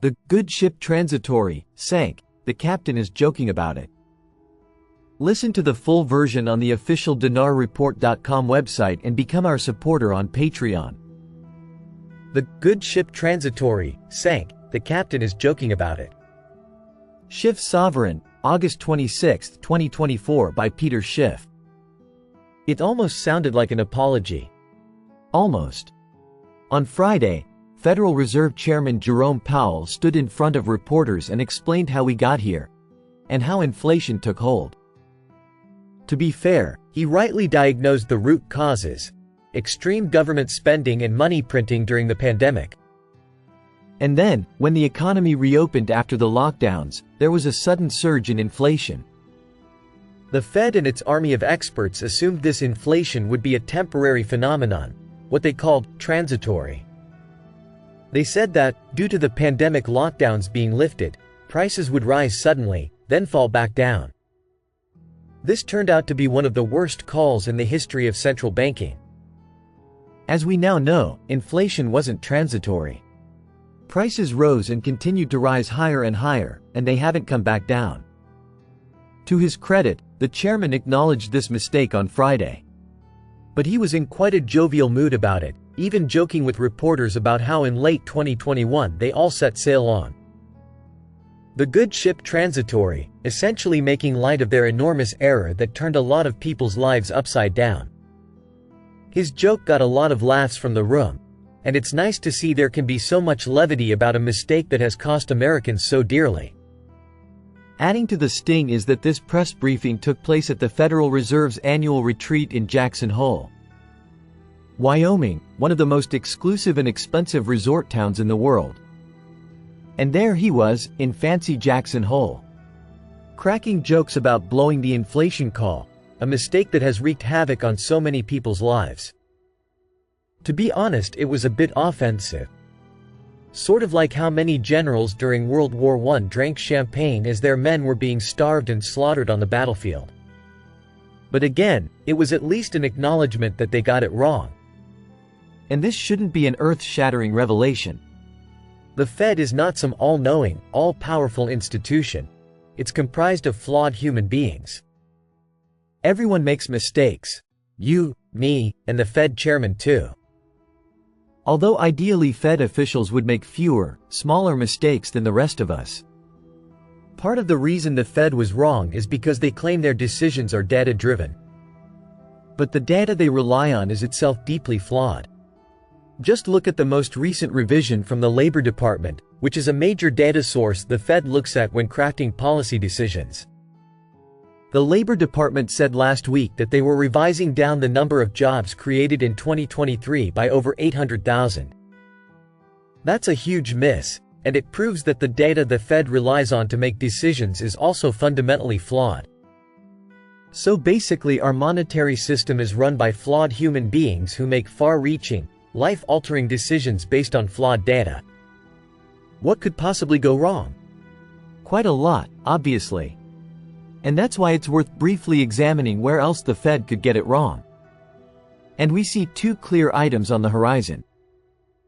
The good ship Transitory sank. The captain is joking about it. Listen to the full version on the official dinarreport.com website and become our supporter on Patreon. The good ship Transitory sank. The captain is joking about it. Schiff Sovereign, August 26, 2024 by Peter Schiff. It almost sounded like an apology. Almost. On Friday, Federal Reserve Chairman Jerome Powell stood in front of reporters and explained how we got here, and how inflation took hold. To be fair, he rightly diagnosed the root causes: extreme government spending and money printing during the pandemic. And then, when the economy reopened after the lockdowns, there was a sudden surge in inflation. The Fed and its army of experts assumed this inflation would be a temporary phenomenon, what they called transitory. They said that, due to the pandemic lockdowns being lifted, prices would rise suddenly, then fall back down. This turned out to be one of the worst calls in the history of central banking. As we now know, inflation wasn't transitory. Prices rose and continued to rise higher and higher, and they haven't come back down. To his credit, the chairman acknowledged this mistake on Friday. But he was in quite a jovial mood about it, even joking with reporters about how in late 2021 they all set sail on the good ship Transitory, essentially making light of their enormous error that turned a lot of people's lives upside down. His joke got a lot of laughs from the room, and it's nice to see there can be so much levity about a mistake that has cost Americans so dearly. Adding to the sting is that this press briefing took place at the Federal Reserve's annual retreat in Jackson Hole, Wyoming, one of the most exclusive and expensive resort towns in the world. And there he was, in fancy Jackson Hole, cracking jokes about blowing the inflation call, a mistake that has wreaked havoc on so many people's lives. To be honest, it was a bit offensive. Sort of like how many generals during World War I drank champagne as their men were being starved and slaughtered on the battlefield. But again, it was at least an acknowledgement that they got it wrong. And this shouldn't be an earth-shattering revelation. The Fed is not some all-knowing, all-powerful institution. It's comprised of flawed human beings. Everyone makes mistakes. You, me, and the Fed chairman too. Although ideally Fed officials would make fewer, smaller mistakes than the rest of us. Part of the reason the Fed was wrong is because they claim their decisions are data-driven. But the data they rely on is itself deeply flawed. Just look at the most recent revision from the Labor Department, which is a major data source the Fed looks at when crafting policy decisions. The Labor Department said last week that they were revising down the number of jobs created in 2023 by over 800,000. That's a huge miss, and it proves that the data the Fed relies on to make decisions is also fundamentally flawed. So basically, our monetary system is run by flawed human beings who make far-reaching, life-altering decisions based on flawed data. What could possibly go wrong? Quite a lot, obviously. And that's why it's worth briefly examining where else the Fed could get it wrong. And we see two clear items on the horizon.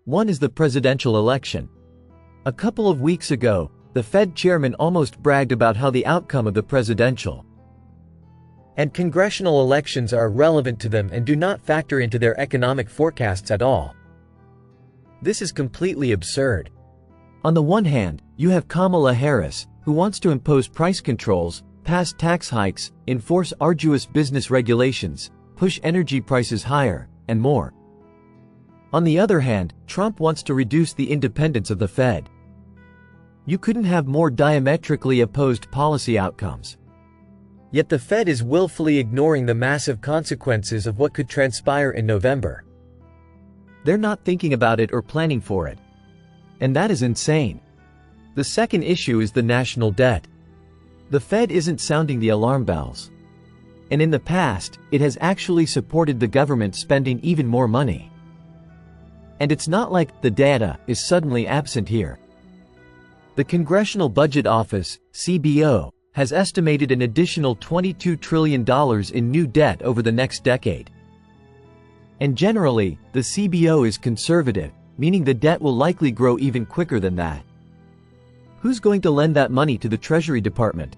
One is the presidential election. A couple of weeks ago, the Fed chairman almost bragged about how the outcome of the presidential and congressional elections are irrelevant to them and do not factor into their economic forecasts at all. This is completely absurd. On the one hand, you have Kamala Harris, who wants to impose price controls, pass tax hikes, enforce arduous business regulations, push energy prices higher, and more. On the other hand, Trump wants to reduce the independence of the Fed. You couldn't have more diametrically opposed policy outcomes. Yet the Fed is willfully ignoring the massive consequences of what could transpire in November. They're not thinking about it or planning for it. And that is insane. The second issue is the national debt. The Fed isn't sounding the alarm bells. And in the past, it has actually supported the government spending even more money. And it's not like the data is suddenly absent here. The Congressional Budget Office, CBO, has estimated an additional $22 trillion in new debt over the next decade. And generally, the CBO is conservative, meaning the debt will likely grow even quicker than that. Who's going to lend that money to the Treasury Department?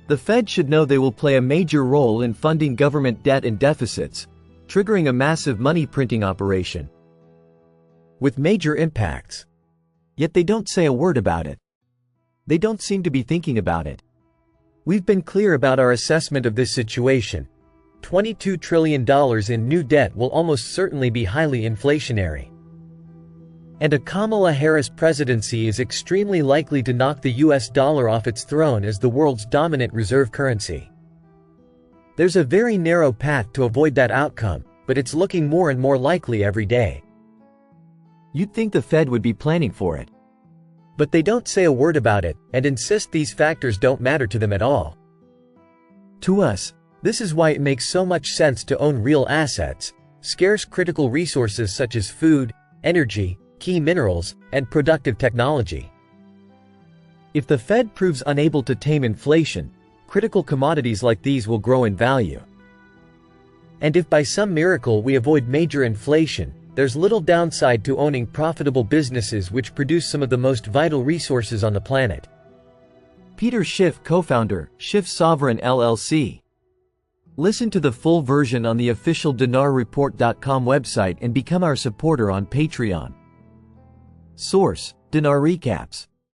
The Fed should know they will play a major role in funding government debt and deficits, triggering a massive money printing operation with major impacts. Yet they don't say a word about it. They don't seem to be thinking about it. We've been clear about our assessment of this situation. $22 trillion in new debt will almost certainly be highly inflationary. And a Kamala Harris presidency is extremely likely to knock the US dollar off its throne as the world's dominant reserve currency. There's a very narrow path to avoid that outcome, but it's looking more and more likely every day. You'd think the Fed would be planning for it. But they don't say a word about it, and insist these factors don't matter to them at all. To us, this is why it makes so much sense to own real assets, scarce critical resources such as food, energy, key minerals, and productive technology. If the Fed proves unable to tame inflation, critical commodities like these will grow in value. And if by some miracle we avoid major inflation, there's little downside to owning profitable businesses which produce some of the most vital resources on the planet. Peter Schiff, co-founder, Schiff Sovereign LLC. Listen to the full version on the official dinarreport.com website and become our supporter on Patreon. Source: Dinar Recaps.